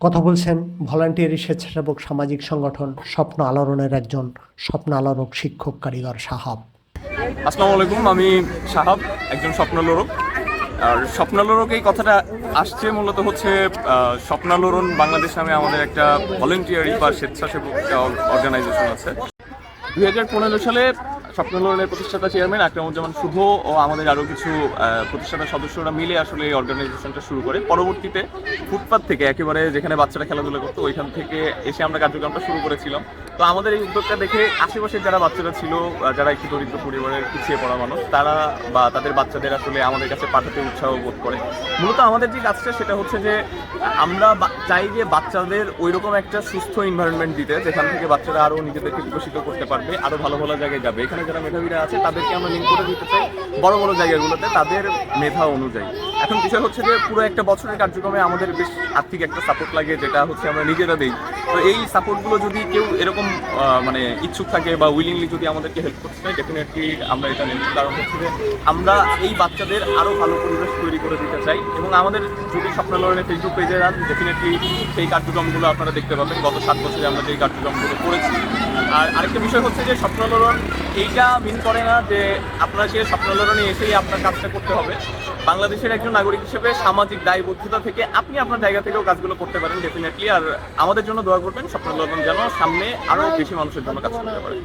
কথা বলছেন ভলান্টিয়ারি স্বেচ্ছাসেবক সামাজিক সংগঠন স্বপ্ন আলোড়নের একজন স্বপ্ন আলোড়ক শিক্ষক কারিগর সাহাব। আসসালামু আলাইকুম, আমি সাহাব, একজন স্বপ্নালোড়ক। আর স্বপ্নালোড়ক এই কথাটা আসছে মূলত হচ্ছে স্বপ্নালোড়ন বাংলাদেশ নামে আমাদের একটা ভলেন্টিয়ারি বা স্বেচ্ছাসেবক অর্গানাইজেশন আছে। 2015 সালে স্বপ্নালোড়নের প্রতিষ্ঠাতা চেয়ারম্যান আকরামুজ্জামান শুভ ও আমাদের আরও কিছু প্রতিষ্ঠাতা সদস্যরা মিলে আসলে এই অর্গানাইজেশনটা শুরু করে। পরবর্তীতে ফুটপাত থেকে একেবারে যেখানে বাচ্চারা খেলাধুলা করতো ওইখান থেকে এসে আমরা কার্যক্রমটা শুরু করেছিলাম। তো আমাদের এই উদ্যোগটা দেখে আশেপাশের যারা বাচ্চারা ছিল, যারা একটু দরিদ্র পরিবারের পিছিয়ে পড়া মানুষ, তারা বা তাদের বাচ্চাদের আসলে আমাদের কাছে পাঠাতে উৎসাহ বোধ করে। মূলত আমাদের যে কাজটা সেটা হচ্ছে যে আমরা চাই যে বাচ্চাদের ওইরকম একটা সুস্থ এনভায়রনমেন্ট দিতে, যেখান থেকে বাচ্চারা আরও নিজেদেরকে বিকশিত করতে পারবে, আরও ভালো ভালো জায়গায় যাবে। এখানে যারা মেধাবীরা আছে তাদেরকে আমরা লিঙ্ক করে দিতে চাই বড় বড় জায়গাগুলোতে তাদের মেধা অনুযায়ী। এখন বিষয় হচ্ছে যে পুরো একটা বছরের কার্যক্রমে আমাদের বেশ আর্থিক একটা সাপোর্ট লাগে, যেটা হচ্ছে আমরা নিজেরা দিই। তো এই সাপোর্টগুলো যদি কেউ এরকম মানে ইচ্ছুক থাকে বা উইলিংলি যদি আমাদেরকে হেল্প করতে চায়, ডেফিনেটলি আমরা এটা নেব। কারণ হচ্ছে যে আমরা এই বাচ্চাদের আরও ভালো পরিবেশ তৈরি করে দিতে চাই। এবং আমাদের যদি স্বপ্নালোড়নের ফেসবুক পেজে যান, ডেফিনেটলি সেই কার্যক্রমগুলো আপনারা দেখতে পাবেন। গত 7 বছরে আমরা যে কার্যক্রমগুলো করেছি। আর আরেকটা বিষয় হচ্ছে যে স্বপ্নালোড়ন এইটা মিন করে না যে আপনার সেই স্বপ্নালোড়নে এসেই আপনার কাজটা করতে হবে। বাংলাদেশের একজন নাগরিক হিসেবে সামাজিক দায়বদ্ধতা থেকে আপনি আপনার জায়গা থেকেও কাজগুলো করতে পারেন ডেফিনেটলি। আর আমাদের জন্য দোয়া করবেন স্বপ্নালোড়ন যেন সামনে আরো বেশি মানুষের জন্য কাজ করতে পারে।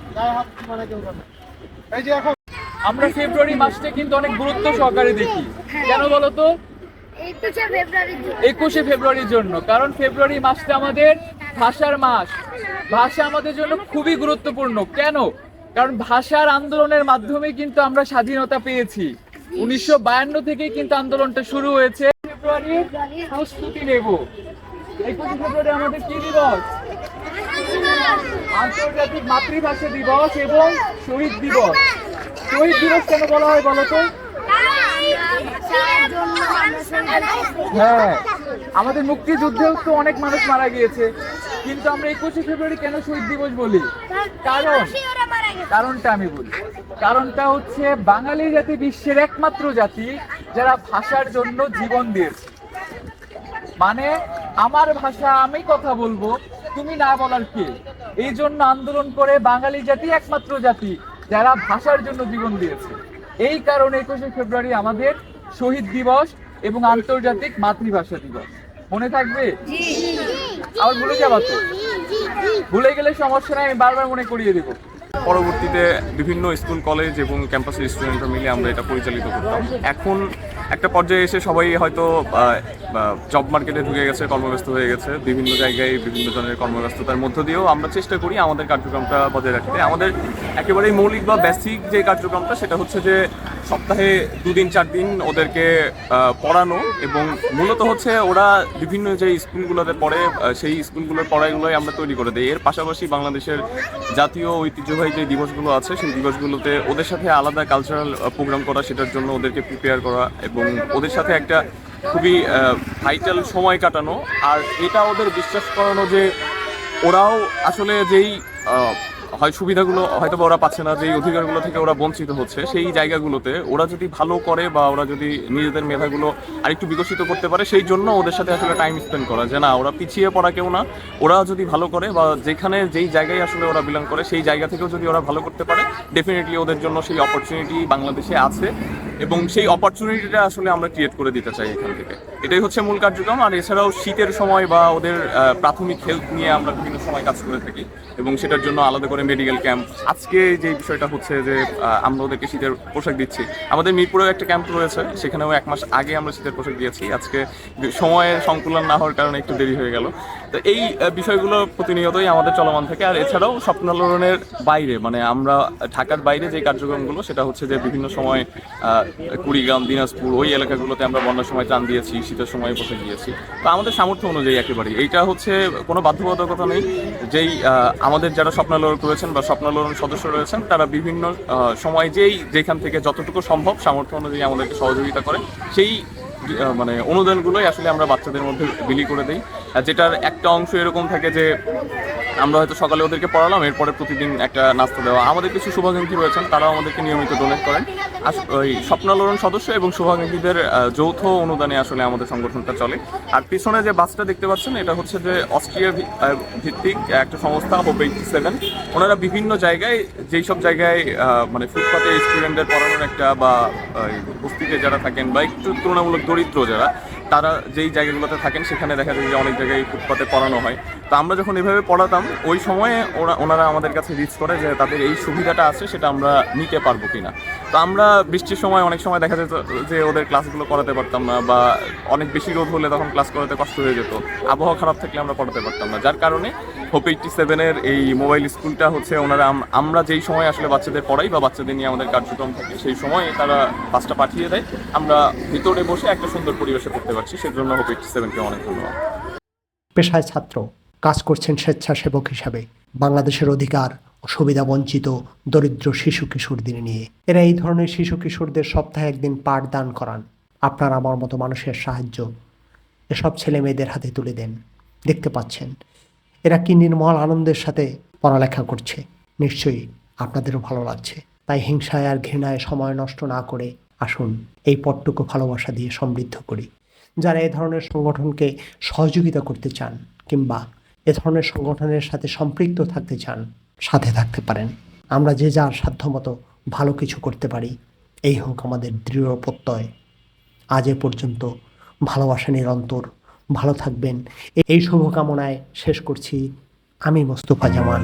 আমরা ফেব্রুয়ারি মাসটা কিন্তু অনেক গুরুত্ব সহকারে দেখি। কেন বলতো? 21শে ফেব্রুয়ারির জন্য। কারণ ফেব্রুয়ারি মাসটা আমাদের ভাষার মাস। ভাষা আমাদের জন্য খুবই গুরুত্বপূর্ণ। কেন? কারণ ভাষার আন্দোলনের মাধ্যমে কিন্তু আমরা স্বাধীনতা পেয়েছি। 1952 থেকেই কিন্তু আন্দোলনটা শুরু হয়েছে। ফেব্রুয়ারি প্রস্তুতি নেব। 21শে ফেব্রুয়ারি আমাদের কি দিবস? আন্তর্জাতিক মাতৃভাষা দিবস এবং শহীদ দিবস। শহীদ দিবস কেন বলা হয় বলতো? হ্যাঁ, আমাদের মুক্তিযুদ্ধেও তো অনেক মানুষ মারা গিয়েছে, কিন্তু আমরা 21শে ফেব্রুয়ারি কেন শহীদ দিবস বলি? কারণটা আমি বলি। কারণটা হচ্ছে বাঙালি জাতি বিশ্বের একমাত্র জাতি যারা ভাষার জন্য জীবন দিয়েছে। মানে আমার ভাষা আমি কথা বলবো, তুমি না বলার কে? এই জন্য আন্দোলন করে বাঙালি জাতি একমাত্র জাতি যারা ভাষার জন্য জীবন দিয়েছে। এই কারণে 21শে ফেব্রুয়ারি আমাদের শহীদ দিবস এবং আন্তর্জাতিক মাতৃভাষা দিবস। মনে থাকবে? আবার ভুলে যাবা তো? ভুলে গেলে সমস্যা নাই, আমি বারবার মনে করিয়ে দেবো। পরবর্তীতে বিভিন্ন স্কুল, কলেজ এবং ক্যাম্পাসের স্টুডেন্টরা মিলে আমরা এটা পরিচালিত করতাম। এখন একটা পর্যায়ে এসে সবাই হয়তো জব মার্কেটে ঢুকে গেছে, কর্মব্যস্ত হয়ে গেছে। বিভিন্ন জায়গায় বিভিন্ন জনের কর্মব্যস্ততার মধ্য দিয়েও আমরা চেষ্টা করি আমাদের কার্যক্রমটা বজায় রাখতে। আমাদের একেবারেই মৌলিক বা বেসিক যে কার্যক্রমটা সেটা হচ্ছে যে সপ্তাহে 2 দিন 4 দিন ওদেরকে পড়ানো। এবং মূলত হচ্ছে ওরা বিভিন্ন যে স্কুলগুলোতে পড়ে সেই স্কুলগুলোর পড়াগুলোই আমরা তৈরি করে দিই। এর পাশাপাশি বাংলাদেশের জাতীয় ঐতিহ্যবাহী যে দিবসগুলো আছে সেই দিবসগুলোতে ওদের সাথে আলাদা কালচারাল প্রোগ্রাম করা, সেটার জন্য ওদেরকে প্রিপেয়ার করা এবং ওদের সাথে একটা খুবই ভাইটাল সময় কাটানো। আর এটা ওদের বিশ্বাস করানো যে ওরাও আসলে যেই হয় সুবিধাগুলো হয়তো ওরা পাচ্ছে না, যেই অধিকারগুলো থেকে ওরা বঞ্চিত হচ্ছে, সেই জায়গাগুলোতে ওরা যদি ভালো করে বা ওরা যদি নিজেদের মেধাগুলো আরেকটু বিকশিত করতে পারে, সেই জন্য ওদের সাথে আসলে টাইম স্পেন্ড করা। যে না, ওরা পিছিয়ে পড়া কেউ না, ওরা যদি ভালো করে বা যেখানে যেই জায়গায় আসলে ওরা বিলং করে সেই জায়গা থেকেও যদি ওরা ভালো করতে পারে, ডেফিনেটলি ওদের জন্য সেই অপরচুনিটি বাংলাদেশে আছে এবং সেই অপরচুনিটিটা আসলে আমরা ক্রিয়েট করে দিতে চাই এখান থেকে। এটাই হচ্ছে মূল কার্যক্রম। আর এছাড়াও শীতের সময় বা ওদের প্রাথমিক হেলথ নিয়ে আমরা বিভিন্ন সময় কাজ করে থাকি এবং সেটার জন্য আলাদা করে মেডিকেল ক্যাম্প। আজকে যে বিষয়টা হচ্ছে যে আমরা ওদেরকে শীতের পোশাক দিচ্ছি। আমাদের মিরপুরেও একটা ক্যাম্প রয়েছে, সেখানেও 1 মাস আগে আমরা শীতের পোশাক দিয়েছি। আজকে সময়ের সংকুলন না হওয়ার কারণে একটু দেরি হয়ে গেল। তো এই বিষয়গুলো প্রতিনিয়তই আমাদের চলমান থাকে। আর এছাড়াও স্বপ্নালোড়নের বাইরে, মানে আমরা ঢাকার বাইরে যে কার্যক্রমগুলো, সেটা হচ্ছে যে বিভিন্ন সময় কুড়িগ্রাম, দিনাজপুর ওই এলাকাগুলোতে আমরা বন্যার সময় ত্রাণ দিয়েছি, শীতের সময় বসে গিয়েছি। তো আমাদের সামর্থ্য অনুযায়ী একেবারেই, এইটা হচ্ছে কোনো বাধ্যবাধকতা নেই। যেই আমাদের যারা স্বপ্নালোড়ন করেছেন বা স্বপ্নালোড়ন সদস্য রয়েছেন, তারা বিভিন্ন সময় যেখান থেকে যতটুকু সম্ভব সামর্থ্য অনুযায়ী আমাদেরকে সহযোগিতা করে, সেই মানে অনুদানগুলোই আসলে আমরা বাচ্চাদের মধ্যে বিলি করে দিই। যেটার একটা অংশ এরকম থাকে যে আমরা হয়তো সকালে ওদেরকে পড়ালাম, এরপরে প্রতিদিন একটা নাস্তা দেওয়া। আমাদের কিছু শুভাকাঙ্ক্ষী রয়েছেন, তারাও আমাদেরকে নিয়মিত ডোনেট করেন। ওই স্বপ্নালোড়ন সদস্য এবং শুভাকাঙ্ক্ষীদের যৌথ অনুদানে আসলে আমাদের সংগঠনটা চলে। আর পিছনে যে বাসটা দেখতে পাচ্ছেন, এটা হচ্ছে যে অস্ট্রিয়া ভিত্তিক একটা সংস্থা হোপ 87। ওনারা বিভিন্ন জায়গায়, যেই সব জায়গায় মানে ফুটপাতে স্টুডেন্টদের পড়ানোর একটা, বা বস্তিতে যারা থাকেন বা একটু তুলনামূলক দরিদ্র যারা, তারা যেই জায়গাগুলোতে থাকেন সেখানে দেখা যায় যে অনেক জায়গায় ফুটপাতে পড়ানো হয়। তো আমরা যখন এভাবে পড়াতাম, ওই সময়ে ওনারা আমাদের কাছে রিচ করে যে তাদের এই সুবিধাটা আছে, সেটা আমরা নিতে পারবো কিনা। তো আমরা বৃষ্টির সময় অনেক সময় দেখা যেত যে ওদের ক্লাসগুলো করাতে পারতাম না, বা অনেক বেশি রোদ হলে তখন ক্লাস করাতে কষ্ট হয়ে যেত, আবহাওয়া খারাপ থাকলে আমরা পড়াতে পারতাম না। যার কারণে হোপ 87-এর এই মোবাইল স্কুলটা হচ্ছে ওনারা, আমরা যেই সময় আসলে বাচ্চাদের পড়াই বা বাচ্চাদের নিয়ে আমাদের কার্যক্রম থাকে, সেই সময় তারা বাসটা পাঠিয়ে দেয়। আমরা ভিতরে বসে একটা সুন্দর পরিবেশে পড়তে পারছি, সেজন্য হোপ 87-কে অনেক ধন্যবাদ। পেশায় ছাত্র, কাজ করছেন স্বেচ্ছাসেবক হিসাবে বাংলাদেশের অধিকার ও সুবিধা বঞ্চিত দরিদ্র শিশু কিশোরদের নিয়ে। এরা এই ধরনের শিশু কিশোরদের সপ্তাহে একদিন পাঠদান করান। আপনার আমার মতো মানুষের সাহায্য এসব ছেলে মেয়েদের হাতে তুলে দেন। দেখতে পাচ্ছেন এরা কি নির্মল আনন্দের সাথে পড়ালেখা করছে। নিশ্চয়ই আপনাদেরও ভালো লাগছে। তাই হিংসায় আর ঘৃণায় সময় নষ্ট না করে আসুন এই পথটুকু ভালোবাসা দিয়ে সমৃদ্ধ করি। যারা এ ধরনের সংগঠনকে সহযোগিতা করতে চান কিংবা এ ধরনের সংগঠনের সাথে সম্পৃক্ত থাকতে চান, সাথে থাকতে পারেন। আমরা যে যার সাধ্যমতো ভালো কিছু করতে পারি, এই হোক আমাদের দৃঢ় প্রত্যয়। আজ এ পর্যন্ত। ভালোবাসা নিরন্তর। ভালো থাকবেন এই শুভকামনায় শেষ করছি। আমি মোস্তফা জামান।